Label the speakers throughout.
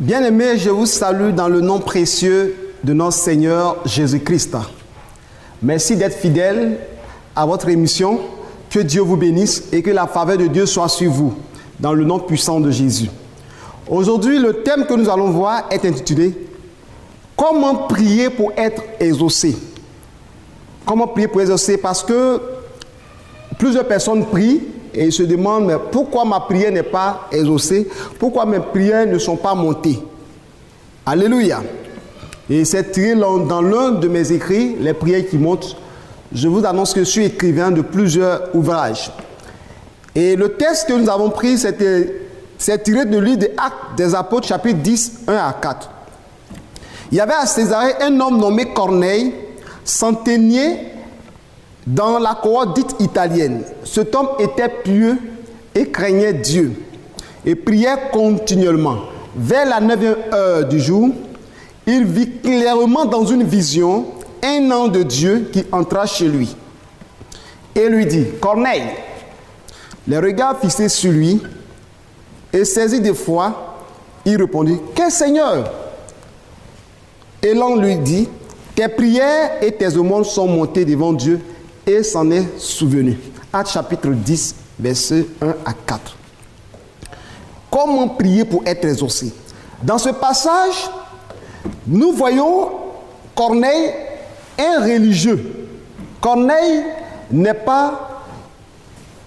Speaker 1: Bien-aimés, je vous salue dans le nom précieux de notre Seigneur Jésus-Christ. Merci d'être fidèles à votre émission. Que Dieu vous bénisse et que la faveur de Dieu soit sur vous, dans le nom puissant de Jésus. Aujourd'hui, le thème que nous allons voir est intitulé « Comment prier pour être exaucé ?» Comment prier pour être exaucé? Parce que plusieurs personnes prient et se demandent mais pourquoi ma prière n'est pas exaucée, pourquoi mes prières ne sont pas montées. Alléluia. Et c'est tiré dans l'un de mes écrits, les prières qui montent. Je vous annonce que je suis écrivain de plusieurs ouvrages. Et le texte que nous avons pris, c'est tiré de livre des Actes des Apôtres, chapitre 10, 1 à 4. Il y avait à Césarée un homme nommé Corneille, centenier dans la cohorte dite italienne. Cet homme était pieux et craignait Dieu et priait continuellement. Vers la 9e heure du jour, il vit clairement dans une vision un ange de Dieu qui entra chez lui et lui dit « Corneille !» Les regards fixés sur lui et saisi de foi, il répondit « Quel Seigneur ?» Et l'ange lui dit « Tes prières et tes aumônes sont montées devant Dieu et s'en est souvenu. » Actes chapitre 10, versets 1 à 4. Comment prier pour être exaucé? Dans ce passage, nous voyons Corneille, un religieux. Corneille n'est pas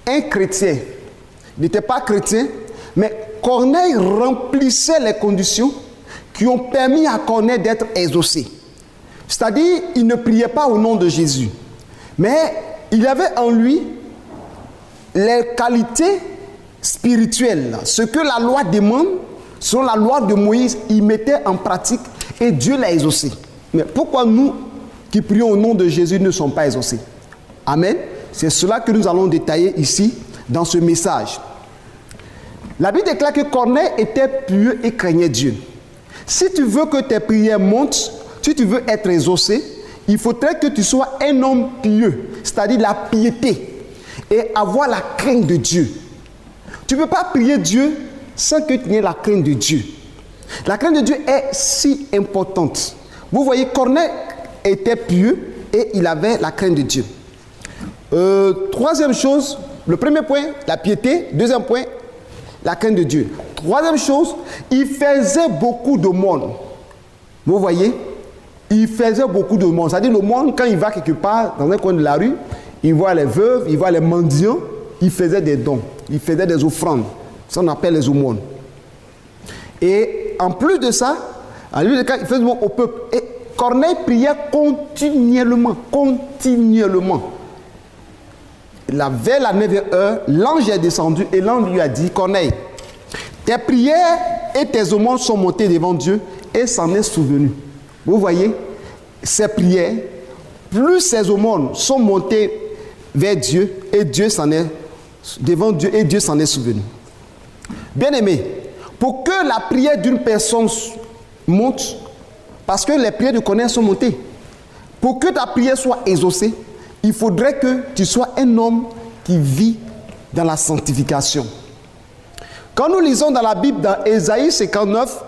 Speaker 1: un chrétien. Il n'était pas chrétien, mais Corneille remplissait les conditions qui ont permis à Corneille d'être exaucé. C'est-à-dire, il ne priait pas au nom de Jésus, mais il avait en lui les qualités spirituelles. Ce que la loi demande, selon la loi de Moïse, il mettait en pratique et Dieu l'a exaucé. Mais pourquoi nous qui prions au nom de Jésus ne sommes pas exaucés? Amen. C'est cela que nous allons détailler ici dans ce message. La Bible déclare que Corneille était pieux et craignait Dieu. Si tu veux que tes prières montent, si tu veux être exaucé, il faudrait que tu sois un homme pieux, c'est-à-dire la piété, et avoir la crainte de Dieu. Tu ne peux pas prier Dieu sans que tu aies la crainte de Dieu. La crainte de Dieu est si importante. Vous voyez, Corneille était pieux et il avait la crainte de Dieu. Troisième chose, le premier point, la piété. Deuxième point, la crainte de Dieu. Troisième chose, il faisait beaucoup de monde. Vous voyez, il faisait beaucoup de monde. C'est-à-dire le monde, quand il va quelque part dans un coin de la rue, il voit les veuves, il voit les mendiants, il faisait des dons, il faisait des offrandes. Ça on appelle les aumônes. Et en plus de ça, il faisait au peuple. Et Corneille priait continuellement. Vers la 9e heure, l'ange est descendu et l'ange lui a dit, Corneille, tes prières et tes aumônes sont montées devant Dieu et s'en est souvenu. Vous voyez, ces prières, plus ces aumônes sont montées vers Dieu et Dieu s'en est devant Dieu et Dieu s'en est souvenu. Bien-aimé, pour que la prière d'une personne monte, parce que les prières de Corneille sont montées, pour que ta prière soit exaucée, il faudrait que tu sois un homme qui vit dans la sanctification. Quand nous lisons dans la Bible, dans Ésaïe 59,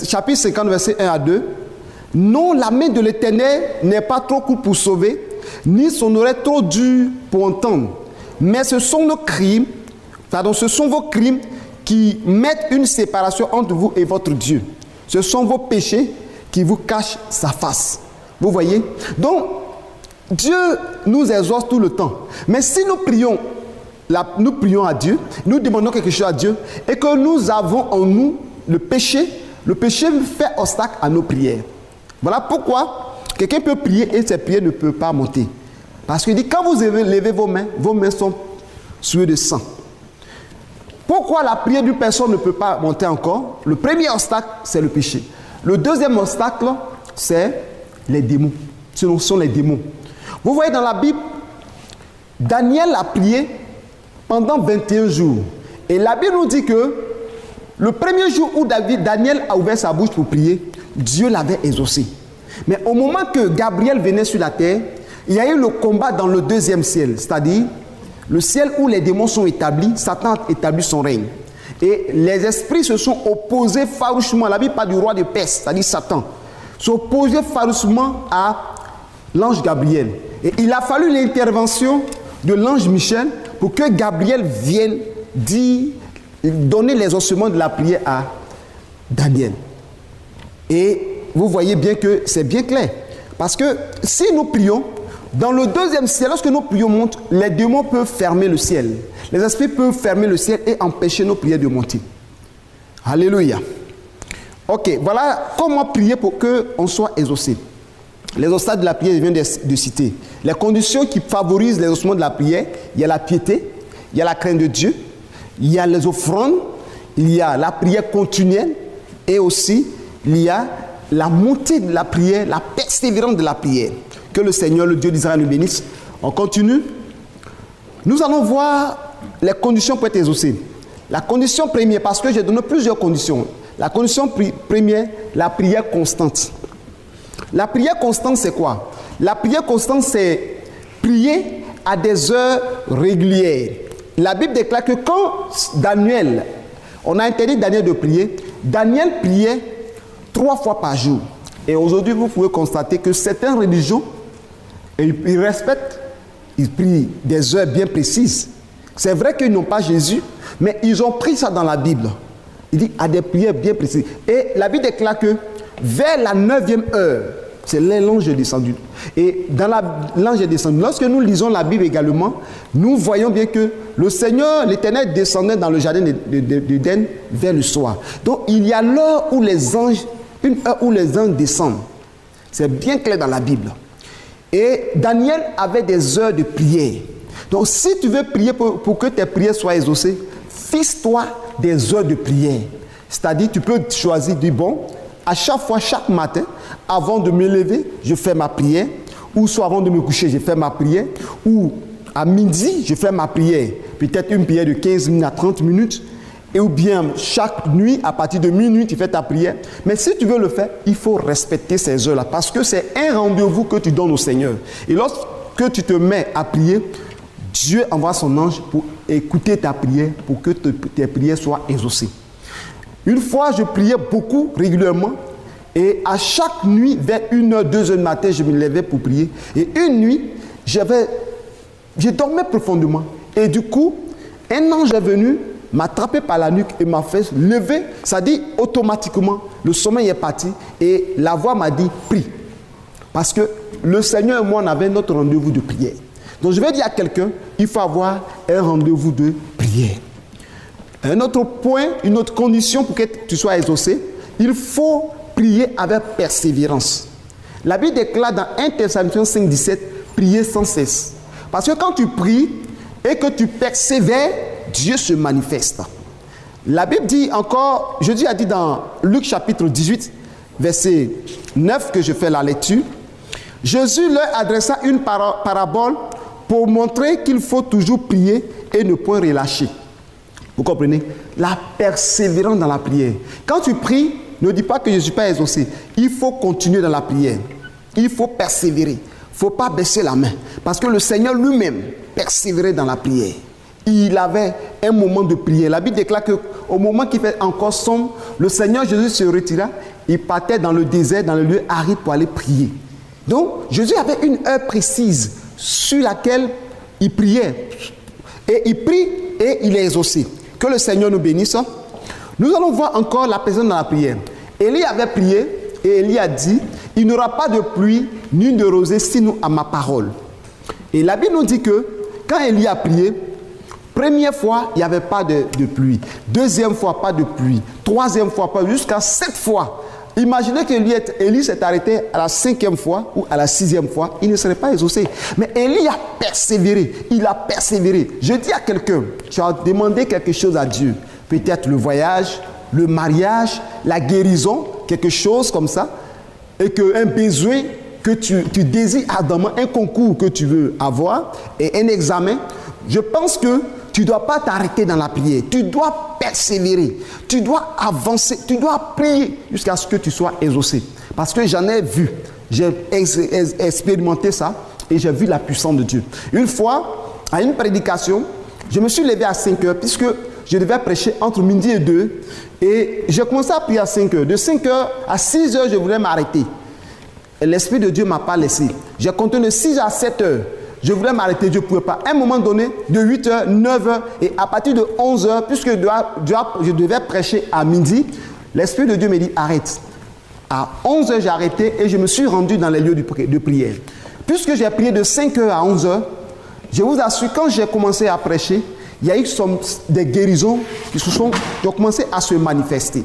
Speaker 1: chapitre 50, verset 1 à 2, « Non, la main de l'Éternel n'est pas trop courte pour sauver, ni son oreille trop dure pour entendre. Mais ce sont ce sont vos crimes qui mettent une séparation entre vous et votre Dieu. Ce sont vos péchés qui vous cachent sa face. » Vous voyez? Donc, Dieu nous exauce tout le temps. Mais si nous prions à Dieu, nous demandons quelque chose à Dieu, et que nous avons en nous le péché fait obstacle à nos prières. Voilà pourquoi quelqu'un peut prier et ses prières ne peuvent pas monter. Parce qu'il dit, quand vous levez vos mains sont souillées de sang. Pourquoi la prière d'une personne ne peut pas monter encore? Le premier obstacle, c'est le péché. Le deuxième obstacle, c'est les démons. Ce sont les démons. Vous voyez dans la Bible, Daniel a prié pendant 21 jours. Et la Bible nous dit que le premier jour où Daniel a ouvert sa bouche pour prier, Dieu l'avait exaucé. Mais au moment que Gabriel venait sur la terre, il y a eu le combat dans le deuxième ciel, c'est-à-dire le ciel où les démons sont établis, Satan a établi son règne. Et les esprits se sont opposés farouchement. La Bible parle du roi de Perse, c'est-à-dire Satan. S'opposer farouchement à l'ange Gabriel. Et il a fallu l'intervention de l'ange Michel pour que Gabriel vienne donner les ossements de la prière à Daniel. Et vous voyez bien que c'est bien clair. Parce que si nous prions, dans le deuxième ciel, lorsque nos prières montent, les démons peuvent fermer le ciel. Les esprits peuvent fermer le ciel et empêcher nos prières de monter. Alléluia. Ok, voilà comment prier pour qu'on soit exaucé. Les obstacles de la prière, je viens de citer. Les conditions qui favorisent l'exaucement de la prière, il y a la piété, il y a la crainte de Dieu, il y a les offrandes, il y a la prière continuelle et aussi il y a la montée de la prière, la persévérance de la prière. Que le Seigneur, le Dieu d'Israël, nous bénisse. On continue. Nous allons voir les conditions pour être exaucé. La condition première, parce que j'ai donné plusieurs conditions. La condition première, la prière constante. La prière constante, c'est quoi? La prière constante, c'est prier à des heures régulières. La Bible déclare que quand Daniel, on a interdit Daniel de prier, Daniel priait 3 fois par jour. Et aujourd'hui, vous pouvez constater que certains religieux, ils respectent, ils prient des heures bien précises. C'est vrai qu'ils n'ont pas Jésus, mais ils ont pris ça dans la Bible. Il dit à des prières bien précises. Et la Bible déclare que vers la 9e heure, c'est là l'ange est descendu. Et dans l'ange est descendu. Lorsque nous lisons la Bible également, nous voyons bien que le Seigneur, l'Éternel, descendait dans le jardin d'Éden vers le soir. Donc il y a l'heure où les anges, une heure où les anges descendent. C'est bien clair dans la Bible. Et Daniel avait des heures de prière. Donc si tu veux prier pour que tes prières soient exaucées, fixe-toi des heures de prière. C'est-à-dire, tu peux choisir, dire bon, à chaque fois, chaque matin, avant de me lever, je fais ma prière. Ou soit avant de me coucher, je fais ma prière. Ou à midi, je fais ma prière. Peut-être une prière de 15 minutes à 30 minutes. Et ou bien chaque nuit, à partir de minuit, tu fais ta prière. Mais si tu veux le faire, il faut respecter ces heures-là. Parce que c'est un rendez-vous que tu donnes au Seigneur. Et lorsque tu te mets à prier, Dieu envoie son ange pour écouter ta prière, pour que tes prières soient exaucées. Une fois, je priais beaucoup, régulièrement. Et à chaque nuit, vers 1h, 2h du matin, je me levais pour prier. Et une nuit, je dormais profondément. Et du coup, un ange est venu, m'a attrapé par la nuque et m'a fait lever. Ça dit automatiquement, le sommeil est parti. Et la voix m'a dit, prie. Parce que le Seigneur et moi, on avait notre rendez-vous de prière. Donc je vais dire à quelqu'un, il faut avoir un rendez-vous de prière. Un autre point, une autre condition pour que tu sois exaucé, il faut prier avec persévérance. La Bible déclare dans 1 Thessaloniciens 5,17, prier sans cesse. Parce que quand tu pries et que tu persévères, Dieu se manifeste. La Bible dit encore, Jésus a dit dans Luc chapitre 18, verset 9, que je fais la lecture, Jésus leur adressa une parabole pour montrer qu'il faut toujours prier et ne point relâcher. Vous comprenez? La persévérance dans la prière. Quand tu pries, ne dis pas que je ne suis pas exaucé. Il faut continuer dans la prière. Il faut persévérer. Il ne faut pas baisser la main. Parce que le Seigneur lui-même persévérait dans la prière. Il avait un moment de prière. La Bible déclare qu'au moment qu'il fait encore sombre, le Seigneur Jésus se retira. Il partait dans le désert, dans le lieu aride pour aller prier. Donc, Jésus avait une heure précise sur laquelle il priait. Et il prie et il est exaucé. Que le Seigneur nous bénisse. Nous allons voir encore la personne dans la prière. Élie avait prié et Élie a dit, il n'y aura pas de pluie ni de rosée sinon à ma parole. Et la Bible nous dit que quand Élie a prié, première fois, il n'y avait pas de pluie. Deuxième fois, pas de pluie. Troisième fois, pas, jusqu'à 7 fois. Imaginez que Élie s'est arrêté à la 5e fois ou à la 6e fois, il ne serait pas exaucé. Mais Élie a persévéré, il a persévéré. Je dis à quelqu'un, tu as demandé quelque chose à Dieu, peut-être le voyage, le mariage, la guérison, quelque chose comme ça, et qu'un besoin que tu désires ardemment, un concours que tu veux avoir, et un examen, je pense que tu ne dois pas t'arrêter dans la prière. Tu dois persévérer. Tu dois avancer. Tu dois prier jusqu'à ce que tu sois exaucé. Parce que j'en ai vu. J'ai expérimenté ça et j'ai vu la puissance de Dieu. Une fois, à une prédication, Je me suis levé à 5 heures puisque je devais prêcher entre midi et 2. Et j'ai commencé à prier à 5 heures. De 5 heures à 6 heures, je voulais m'arrêter. Et l'Esprit de Dieu ne m'a pas laissé. J'ai continué de 6 à 7 heures. Je voulais m'arrêter, je ne pouvais pas. À un moment donné, de 8 heures, 9 heures et à partir de 11 heures, puisque je devais prêcher à midi, l'Esprit de Dieu me dit arrête. À 11 heures, j'ai arrêté et je me suis rendu dans les lieux de prière. Puisque j'ai prié de 5 heures à 11 heures, je vous assure, quand j'ai commencé à prêcher, il y a eu des guérisons qui ont commencé à se manifester.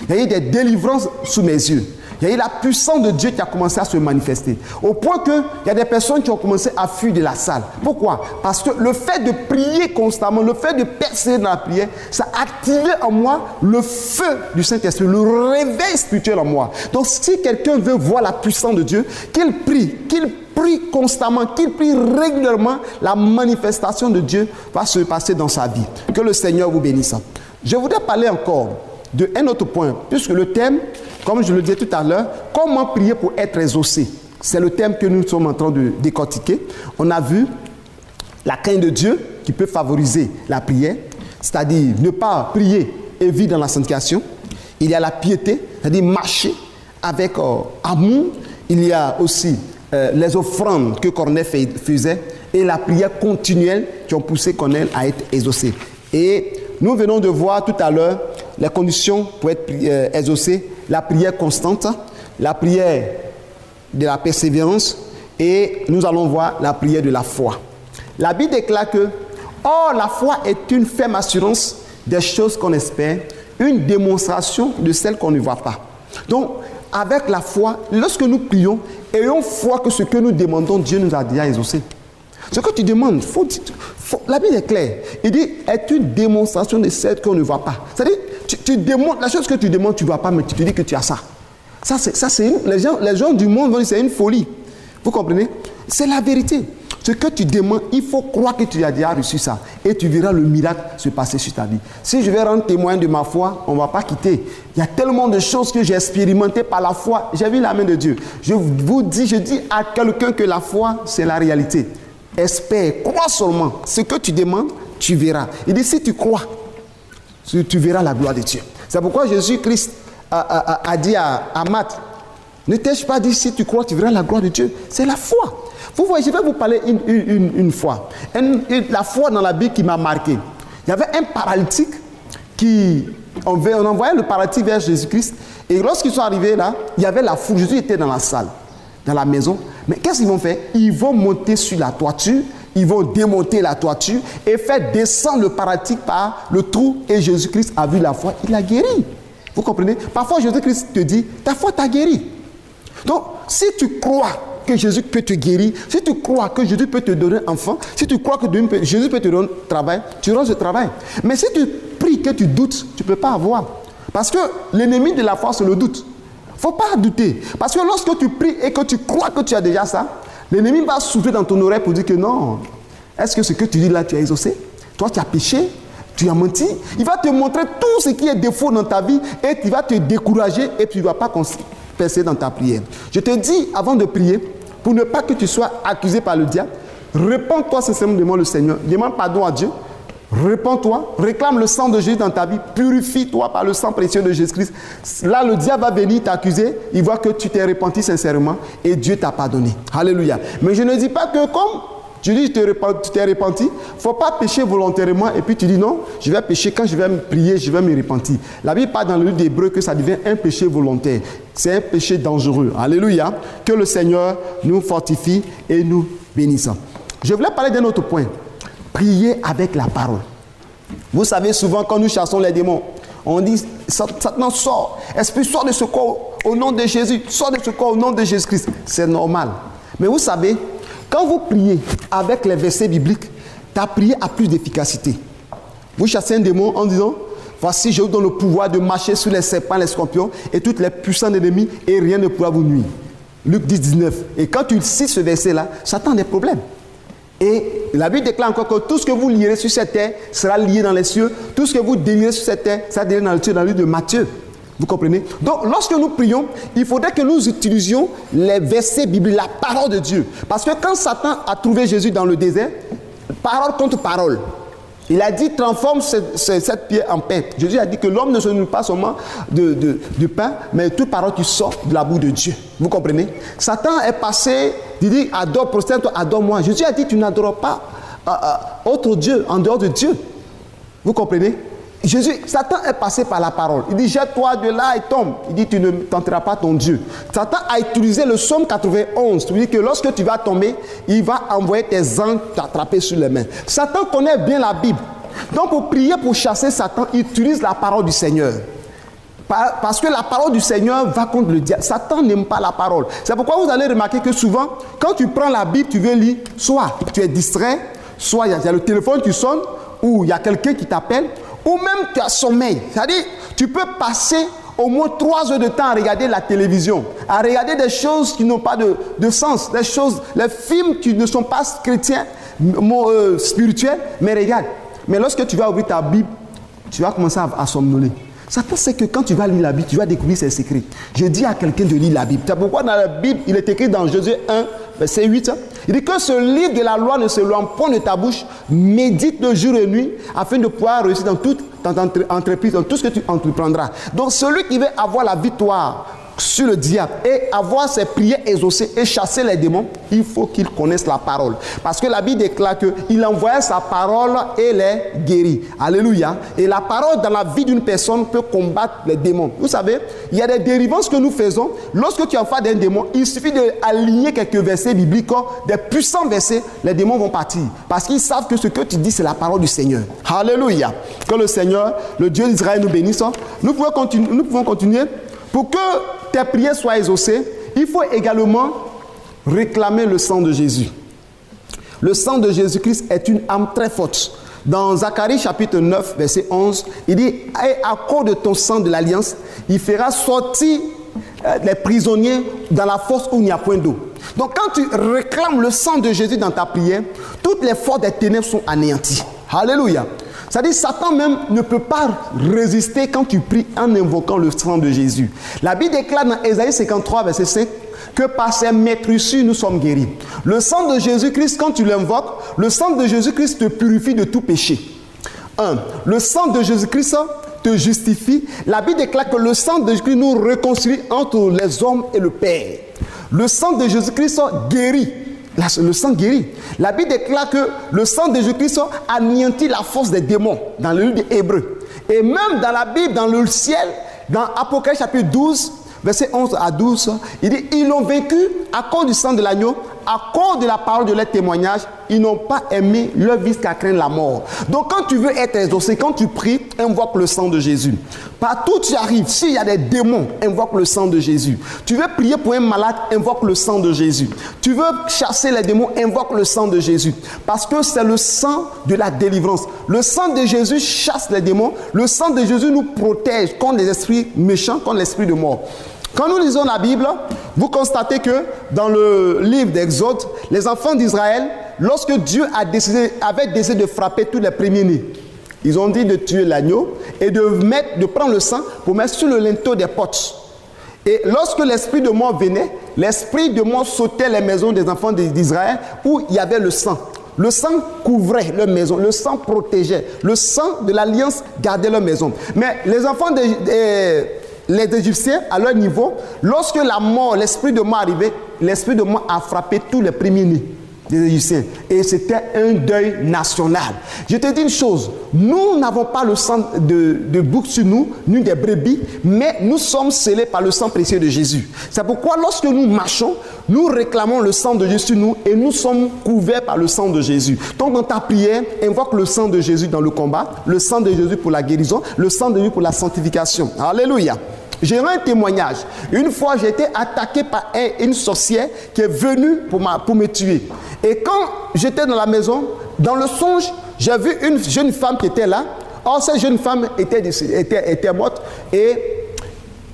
Speaker 1: Il y a eu des délivrances sous mes yeux. Il y a eu la puissance de Dieu qui a commencé à se manifester. Au point qu'il y a des personnes qui ont commencé à fuir de la salle. Pourquoi? Parce que le fait de prier constamment, le fait de persévérer dans la prière, ça a activé en moi le feu du Saint-Esprit, le réveil spirituel en moi. Donc si quelqu'un veut voir la puissance de Dieu, qu'il prie constamment, qu'il prie régulièrement, la manifestation de Dieu va se passer dans sa vie. Que le Seigneur vous bénisse. Je voudrais parler encore d'un autre point, puisque le thème, comme je le disais tout à l'heure, comment prier pour être exaucé. C'est le thème que nous sommes en train de décortiquer. On a vu la crainte de Dieu qui peut favoriser la prière, c'est-à-dire ne pas prier et vivre dans la sanctification. Il y a la piété, c'est-à-dire marcher avec amour. Il y a aussi les offrandes que Corneille faisait et la prière continuelle qui ont poussé Corneille à être exaucé. Et nous venons de voir tout à l'heure les conditions pour être exaucé, la prière constante, la prière de la persévérance et nous allons voir la prière de la foi. La Bible déclare que « Or, la foi est une ferme assurance des choses qu'on espère, une démonstration de celles qu'on ne voit pas. » Donc, avec la foi, lorsque nous prions, ayons foi que ce que nous demandons, Dieu nous a déjà exaucé. Ce que tu demandes, la Bible est claire. Il dit, est une démonstration de celle qu'on ne voit pas. C'est-à-dire, tu demandes, la chose que tu demandes, tu ne vois pas, mais tu te dis que tu as ça. Les gens du monde vont dire, c'est une folie. Vous comprenez? C'est la vérité. Ce que tu demandes, il faut croire que tu as déjà reçu ça. Et tu verras le miracle se passer sur ta vie. Si je vais rendre témoin de ma foi, on ne va pas quitter. Il y a tellement de choses que j'ai expérimentées par la foi. J'ai vu la main de Dieu. Je dis à quelqu'un que la foi, c'est la réalité. Espère, crois seulement. Ce que tu demandes, tu verras. Il dit, si tu crois, tu verras la gloire de Dieu. C'est pourquoi Jésus-Christ a dit à Marthe, ne t'ai-je pas dit, si tu crois, tu verras la gloire de Dieu. C'est la foi. Vous voyez, je vais vous parler une fois. La foi dans la Bible qui m'a marqué. Il y avait un paralytique on envoyait le paralytique vers Jésus-Christ. Et lorsqu'ils sont arrivés là, il y avait la foule. Jésus était dans la salle, dans la maison. Mais qu'est-ce qu'ils vont faire? Ils vont monter sur la toiture, ils vont démonter la toiture et faire descendre le paralytique par le trou. Et Jésus-Christ a vu la foi, il a guéri. Vous comprenez? Parfois Jésus-Christ te dit, ta foi t'a guéri. Donc, si tu crois que Jésus peut te guérir, si tu crois que Jésus peut te donner un enfant, si tu crois que Jésus peut te donner travail, tu rends ce travail. Mais si tu pries que tu doutes, tu ne peux pas avoir. Parce que l'ennemi de la foi, c'est le doute. Il ne faut pas douter. Parce que lorsque tu pries et que tu crois que tu as déjà ça, l'ennemi va souffler dans ton oreille pour dire que non. Est-ce que ce que tu dis là, tu as exaucé? Toi, tu as péché, tu as menti. Il va te montrer tout ce qui est défaut dans ta vie et il va te décourager et tu ne vas pas percer dans ta prière. Je te dis, avant de prier, pour ne pas que tu sois accusé par le diable, répands-toi sincèrement devant le Seigneur. Demande pardon à Dieu. Répands-toi, réclame le sang de Jésus dans ta vie, purifie-toi par le sang précieux de Jésus-Christ. Là, le diable va venir t'accuser, il voit que tu t'es repenti sincèrement et Dieu t'a pardonné. Alléluia. Mais je ne dis pas que comme tu dis tu t'es repenti, il ne faut pas pécher volontairement et puis tu dis non, je vais pécher quand je vais me prier, je vais me repentir. La Bible parle dans le livre d'Hébreux que ça devient un péché volontaire. C'est un péché dangereux. Alléluia. Que le Seigneur nous fortifie et nous bénisse. Je voulais parler d'un autre point. Prier avec la parole. Vous savez, souvent quand nous chassons les démons, on dit, Satan sort, esprit sort de ce corps au nom de Jésus, sort de ce corps au nom de Jésus-Christ. C'est normal. Mais vous savez, quand vous priez avec les versets bibliques, ta prière a plus d'efficacité. Vous chassez un démon en disant, voici je vous donne le pouvoir de marcher sur les serpents, les scorpions et toutes les puissants ennemis et rien ne pourra vous nuire. Luc 10, 19. Et quand tu cites ce verset-là, Satan a des problèmes. Et la Bible déclare encore que tout ce que vous lierez sur cette terre sera lié dans les cieux. Tout ce que vous délirez sur cette terre sera délié dans les cieux, dans le livre de Matthieu. Vous comprenez? Donc, lorsque nous prions, il faudrait que nous utilisions les versets bibliques, la parole de Dieu. Parce que quand Satan a trouvé Jésus dans le désert, parole contre parole, Il a dit, transforme cette pierre en pain. Jésus a dit que l'homme ne se nourrit pas seulement de pain, mais de toute parole qui sort de la bouche de Dieu. Vous comprenez? Satan est passé, il dit, adore, prosterne-toi, adore-moi. Jésus a dit, tu n'adores pas autre Dieu, en dehors de Dieu. Vous comprenez? Satan est passé par la parole. Il dit, jette-toi de là et tombe. Il dit, tu ne tenteras pas ton Dieu. Satan a utilisé le psaume 91. Tu dis que lorsque tu vas tomber, il va envoyer tes anges t'attraper sur les mains. Satan connaît bien la Bible. Donc pour prier, pour chasser Satan, il utilise la parole du Seigneur. Parce que la parole du Seigneur va contre le diable. Satan n'aime pas la parole. C'est pourquoi vous allez remarquer que souvent, quand tu prends la Bible, tu veux lire, soit tu es distrait, soit il y a le téléphone qui sonne, ou il y a quelqu'un qui t'appelle, ou même tu as sommeil. C'est-à-dire, tu peux passer au moins 3 heures de temps à regarder la télévision, à regarder des choses qui n'ont pas de sens, les films qui ne sont pas chrétiens, spirituels, mais regarde. Mais lorsque tu vas ouvrir ta Bible, tu vas commencer à somnoler. Satan sait que quand tu vas lire la Bible, tu vas découvrir ses secrets. Je dis à quelqu'un de lire la Bible. C'est pourquoi dans la Bible, il est écrit dans Josué 1, verset 8, il dit que ce livre de la loi ne s'éloigne point de ta bouche, médite le jour et nuit, afin de pouvoir réussir dans toute entreprise, dans tout ce que tu entreprendras. Donc celui qui veut avoir la victoire sur le diable et avoir ses prières exaucées et chasser les démons, il faut qu'il connaisse la parole. Parce que la Bible déclare qu'il envoie sa parole et les guérit. Alléluia. Et la parole dans la vie d'une personne peut combattre les démons. Vous savez, il y a des dérivances que nous faisons. Lorsque tu es en face d'un démon, il suffit d'aligner quelques versets bibliques, des puissants versets, les démons vont partir. Parce qu'ils savent que ce que tu dis, c'est la parole du Seigneur. Alléluia. Que le Seigneur, le Dieu d'Israël nous bénisse. Nous pouvons continuer. Pour que tes prières soient exaucées, il faut également réclamer le sang de Jésus. Le sang de Jésus-Christ est une âme très forte. Dans Zacharie chapitre 9, verset 11, il dit, « Et à cause de ton sang de l'alliance, il fera sortir les prisonniers dans la fosse où il n'y a point d'eau. » Donc quand tu réclames le sang de Jésus dans ta prière, toutes les forces des ténèbres sont anéanties. Alléluia. C'est-à-dire Satan même ne peut pas résister quand tu pries en invoquant le sang de Jésus. La Bible déclare dans Ésaïe 53, verset 5, que par ses maîtrissures nous sommes guéris. Le sang de Jésus-Christ, quand tu l'invoques, le sang de Jésus-Christ te purifie de tout péché. Le sang de Jésus-Christ te justifie. La Bible déclare que le sang de Jésus-Christ nous réconcilie entre les hommes et le Père. Le sang de Jésus-Christ guérit. Le sang guérit. La Bible déclare que le sang de Jésus-Christ anéantit la force des démons dans le livre d'Hébreux. Et même dans la Bible, dans le ciel, dans Apocalypse chapitre 12, verset 11 à 12, il dit, ils l'ont vaincu à cause du sang de l'agneau, à cause de la parole de leur témoignage, ils n'ont pas aimé leur vie qu'à craindre la mort. Donc quand tu veux être exaucé, quand tu pries, invoque le sang de Jésus. Partout où tu arrives, s'il y a des démons, invoque le sang de Jésus. Tu veux prier pour un malade, invoque le sang de Jésus. Tu veux chasser les démons, invoque le sang de Jésus. Parce que c'est le sang de la délivrance. Le sang de Jésus chasse les démons. Le sang de Jésus nous protège contre les esprits méchants, contre l'esprit de mort. Quand nous lisons la Bible, vous constatez que dans le livre d'Exode, les enfants d'Israël, lorsque Dieu avait décidé de frapper tous les premiers-nés, ils ont dit de tuer l'agneau et de prendre le sang pour mettre sur le linteau des portes. Et lorsque l'esprit de mort venait, l'esprit de mort sautait les maisons des enfants d'Israël où il y avait le sang. Le sang couvrait leur maison, le sang protégeait, le sang de l'alliance gardait leur maison. Mais les enfants les Égyptiens, à leur niveau, lorsque la mort, l'esprit de mort arrivait, l'esprit de mort a frappé tous les premiers-nés des Égyptiens. Et c'était un deuil national. Je te dis une chose, nous n'avons pas le sang de bouc sur nous, ni des brebis, mais nous sommes scellés par le sang précieux de Jésus. C'est pourquoi lorsque nous marchons, nous réclamons le sang de Jésus sur nous et nous sommes couverts par le sang de Jésus. Donc dans ta prière, invoque le sang de Jésus dans le combat, le sang de Jésus pour la guérison, le sang de Jésus pour la sanctification. Alléluia. J'ai un témoignage. Une fois, j'ai été attaqué par une sorcière qui est venue pour me tuer. Et quand j'étais dans la maison, dans le songe, j'ai vu une jeune femme qui était là. Or, cette jeune femme était morte et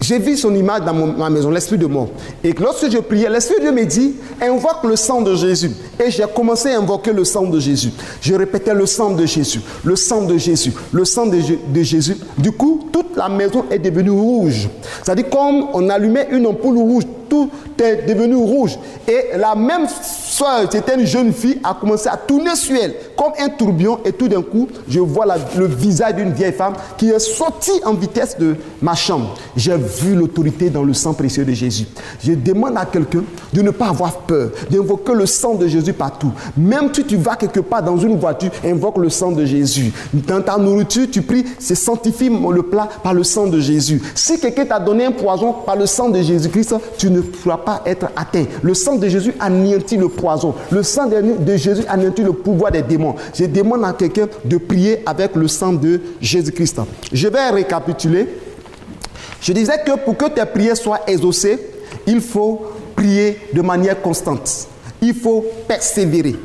Speaker 1: j'ai vu son image dans ma maison, l'esprit de mort. Et lorsque je priais, l'esprit de Dieu me dit, invoque le sang de Jésus. Et j'ai commencé à invoquer le sang de Jésus. Je répétais le sang de Jésus, le sang de Jésus, le sang de Jésus. Du coup, toute la maison est devenue rouge. C'est-à-dire comme on allumait une ampoule rouge tout est devenu rouge. Et la même soeur, c'était une jeune fille, a commencé à tourner sur elle comme un tourbillon. Et tout d'un coup, je vois le visage d'une vieille femme qui est sortie en vitesse de ma chambre. J'ai vu l'autorité dans le sang précieux de Jésus. Je demande à quelqu'un de ne pas avoir peur, d'invoquer le sang de Jésus partout. Même si tu vas quelque part dans une voiture, invoque le sang de Jésus. Dans ta nourriture, tu pries, c'est sanctifie le plat par le sang de Jésus. Si quelqu'un t'a donné un poison par le sang de Jésus-Christ, tu ne pourras pas être atteint. Le sang de Jésus anéantit le poison. Le sang de Jésus anéantit le pouvoir des démons. Je demande à quelqu'un de prier avec le sang de Jésus-Christ. Je vais récapituler. Je disais que pour que tes prières soient exaucées, il faut prier de manière constante. Il faut persévérer.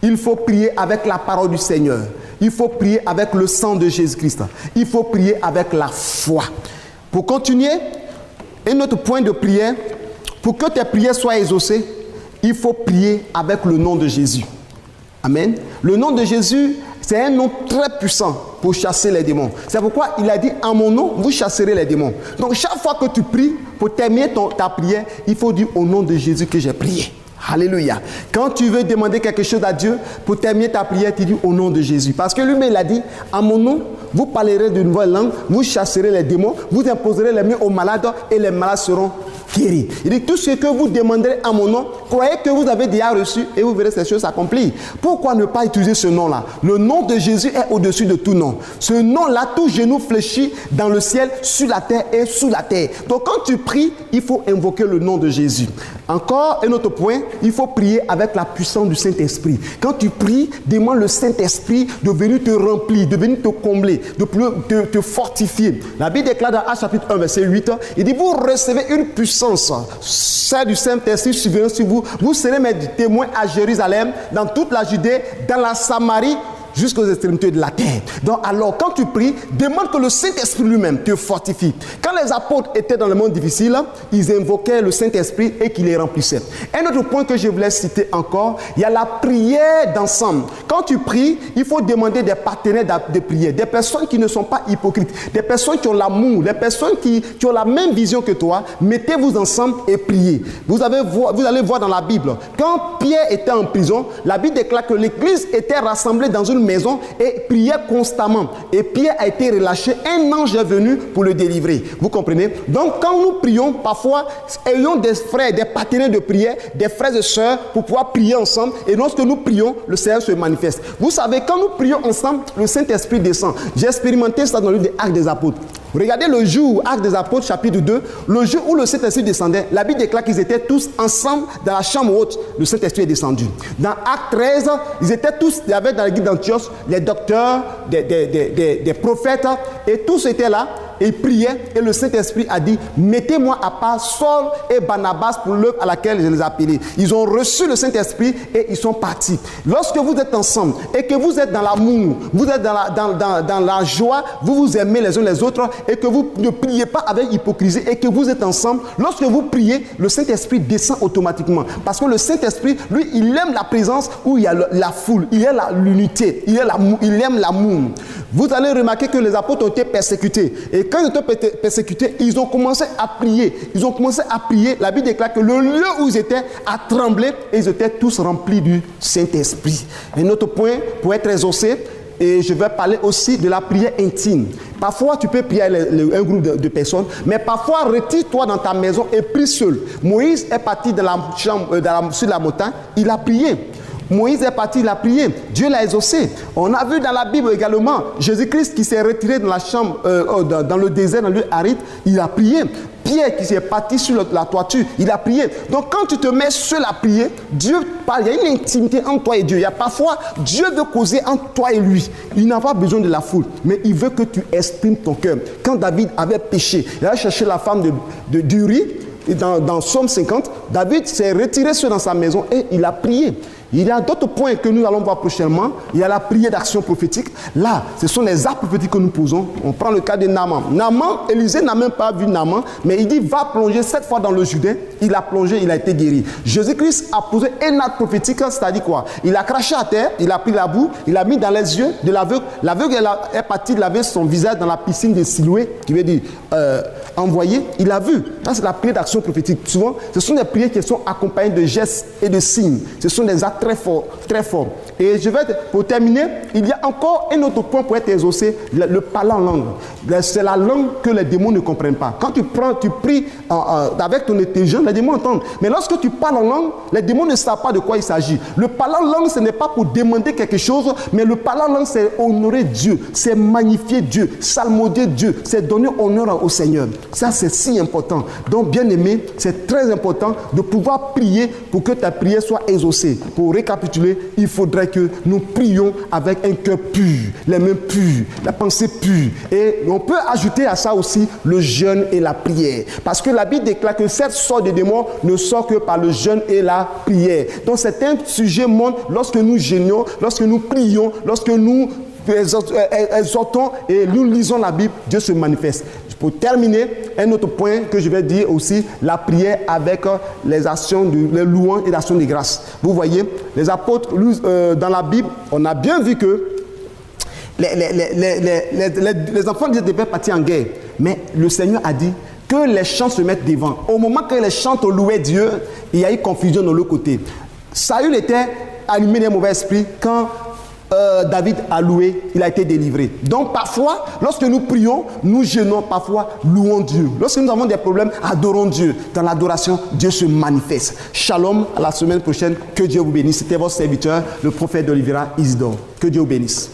Speaker 1: Il faut prier avec la parole du Seigneur. Il faut prier avec le sang de Jésus-Christ. Il faut prier avec la foi. Pour continuer, un autre point de prière, pour que tes prières soient exaucées, il faut prier avec le nom de Jésus. Amen. Le nom de Jésus, c'est un nom très puissant pour chasser les démons. C'est pourquoi il a dit, en mon nom, vous chasserez les démons. Donc chaque fois que tu pries, pour terminer ta prière, il faut dire au nom de Jésus que j'ai prié. Alléluia. Quand tu veux demander quelque chose à Dieu, pour terminer ta prière, tu dis au nom de Jésus. Parce que lui-même, il a dit, en mon nom, vous parlerez de nouvelles langues, vous chasserez les démons, vous imposerez les mains aux malades et les malades seront guéris. Il dit, tout ce que vous demanderez en mon nom, croyez que vous avez déjà reçu et vous verrez ces choses s'accomplir. Pourquoi ne pas utiliser ce nom-là? Le nom de Jésus est au-dessus de tout nom. Ce nom-là, tout genou fléchit dans le ciel, sur la terre et sous la terre. Donc quand tu pries, il faut invoquer le nom de Jésus. Encore un autre point, il faut prier avec la puissance du Saint-Esprit. Quand tu pries, demande le Saint-Esprit de venir te remplir, de venir te combler, de te fortifier. La Bible déclare dans Actes chapitre 1, verset 8, il dit, vous recevez une puissance, celle du Saint-Esprit survenant sur vous. Vous serez mes témoins à Jérusalem, dans toute la Judée, dans la Samarie, jusqu'aux extrémités de la terre. Donc alors, quand tu pries, demande que le Saint-Esprit lui-même te fortifie. Quand les apôtres étaient dans le monde difficile, ils invoquaient le Saint-Esprit et qu'il les remplissait. Un autre point que je voulais citer encore, il y a la prière d'ensemble. Quand tu pries, il faut demander des partenaires de prière, des personnes qui ne sont pas hypocrites, des personnes qui ont l'amour, des personnes qui ont la même vision que toi. Mettez-vous ensemble et priez. Vous allez voir dans la Bible, quand Pierre était en prison, la Bible déclare que l'église était rassemblée dans une maison et priait constamment. Et Pierre a été relâché. Un ange est venu pour le délivrer. Vous comprenez? Donc quand nous prions, parfois, ayons des frères, des partenaires de prière, des frères et sœurs pour pouvoir prier ensemble. Et lorsque nous prions, le Seigneur se manifeste. Vous savez, quand nous prions ensemble, le Saint-Esprit descend. J'ai expérimenté ça dans le livre des Actes des Apôtres. Regardez le jour, Actes des Apôtres, chapitre 2, le jour où le Saint-Esprit descendait, la Bible déclare qu'ils étaient tous ensemble dans la chambre haute. Le Saint-Esprit est descendu. Dans Actes 13, ils étaient tous, il y avait dans l'église d'Antioche les docteurs, des prophètes, et tous étaient là, et ils priaient, et le Saint-Esprit a dit, mettez-moi à part Saul et Barnabas pour l'œuvre à laquelle je les ai appelés. Ils ont reçu le Saint-Esprit et ils sont partis. Lorsque vous êtes ensemble et que vous êtes dans l'amour, vous êtes dans la joie, vous vous aimez les uns les autres et que vous ne priez pas avec hypocrisie et que vous êtes ensemble, lorsque vous priez, le Saint-Esprit descend automatiquement. Parce que le Saint-Esprit, lui, il aime la présence où il y a la foule, il aime l'unité, il aime l'amour. Vous allez remarquer que les apôtres ont été persécutés. Et quand ils ont été persécutés, ils ont commencé à prier. Ils ont commencé à prier. La Bible déclare que le lieu où ils étaient a tremblé et ils étaient tous remplis du Saint-Esprit. Un autre point pour être exaucé, et je vais parler aussi de la prière intime. Parfois, tu peux prier un groupe de personnes, mais parfois, retire-toi dans ta maison et prie seul. Moïse est parti dans la chambre, sur la montagne, il a prié. Moïse est parti, il a prié. Dieu l'a exaucé. On a vu dans la Bible également Jésus-Christ qui s'est retiré dans la chambre, dans le désert, dans le lieu aride, il a prié. Pierre qui s'est parti sur la toiture, il a prié. Donc quand tu te mets seul à prier, Dieu parle. Il y a une intimité entre toi et Dieu. Il y a parfois, Dieu veut causer entre toi et lui. Il n'a pas besoin de la foule, mais il veut que tu exprimes ton cœur. Quand David avait péché, il a cherché la femme d'Uri. Dans Somme 50, David s'est retiré seul dans sa maison et il a prié. Il y a d'autres points que nous allons voir prochainement. Il y a la prière d'action prophétique. Là, ce sont les actes prophétiques que nous posons. On prend le cas de Naaman. Naaman, Élisée n'a même pas vu Naaman, mais il dit, va plonger 7 fois dans le Jourdain il a plongé, il a été guéri. Jésus-Christ a posé un acte prophétique, c'est-à-dire quoi? Il a craché à terre, il a pris la boue, il a mis dans les yeux de l'aveugle. L'aveugle est parti laver son visage dans la piscine de Siloé, qui veut dire envoyé. Il a vu. Ça, c'est la prière d'action prophétique. Souvent, ce sont des prières qui sont accompagnées de gestes et de signes. Ce sont des actes très forts, très forts. Et pour terminer, il y a encore un autre point pour être exaucé, le parler en langue. C'est la langue que les démons ne comprennent pas. Quand tu pries avec ton intelligence, les démons entendent. Mais lorsque tu parles en langue, les démons ne savent pas de quoi il s'agit. Le parler en langue, ce n'est pas pour demander quelque chose, mais le parler en langue, c'est honorer Dieu, c'est magnifier Dieu, salmodier Dieu, c'est donner honneur au Seigneur. Ça, c'est si important. Donc, bien aimé, c'est très important de pouvoir prier pour que ta prière soit exaucée. Pour récapituler, il faudrait que nous prions avec un cœur pur, les mains pures, la pensée pure. Et on peut ajouter à ça aussi le jeûne et la prière. Parce que la Bible déclare que cette sorte de démons ne sort que par le jeûne et la prière. Donc c'est un sujet montre lorsque nous jeûnons, lorsque nous prions, lorsque nous exhortons et nous lisons la Bible, Dieu se manifeste. Pour terminer, un autre point que je vais dire aussi, la prière avec les actions, les louanges et l'actions de grâce. Vous voyez, les apôtres, dans la Bible, on a bien vu que les enfants devaient partir en guerre. Mais le Seigneur a dit que les chants se mettent devant. Au moment que les chants louaient Dieu, il y a eu confusion de l'autre côté. Saül était allumé d'un mauvais esprit quand David a loué, il a été délivré. Donc parfois, lorsque nous prions, nous jeûnons, parfois louons Dieu. Lorsque nous avons des problèmes, adorons Dieu. Dans l'adoration, Dieu se manifeste. Shalom, à la semaine prochaine. Que Dieu vous bénisse. C'était votre serviteur, le prophète d'Oliveira Isidore. Que Dieu vous bénisse.